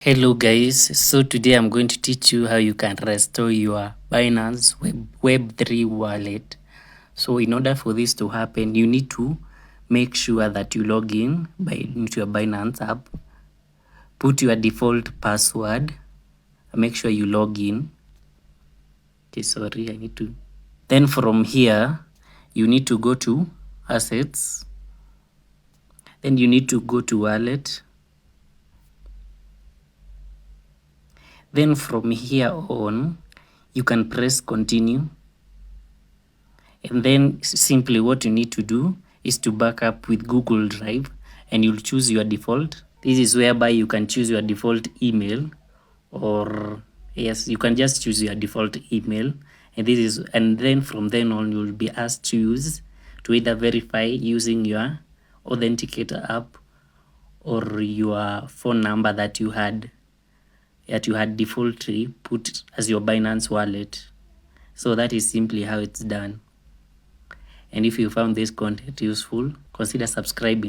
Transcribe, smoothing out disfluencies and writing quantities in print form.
Hello guys, so today I'm going to teach you how you can restore your Binance Web3 wallet. So in order for this to happen, you need to make sure that you log in into your Binance app, put your default password, make sure you log in. Okay, sorry, I need to. Then from here, you need to go to assets. Then you need to go to wallet. Then from here on, you can press continue. And then simply what you need to do is to back up with Google Drive, and you'll choose your default. This is whereby you can choose your default email, or yes, you can just choose your default email. And then from then on, you'll be asked to either verify using your authenticator app or your phone number that you had defaultly put as your Binance wallet. So that is simply how it's done. And if you found this content useful, consider subscribing.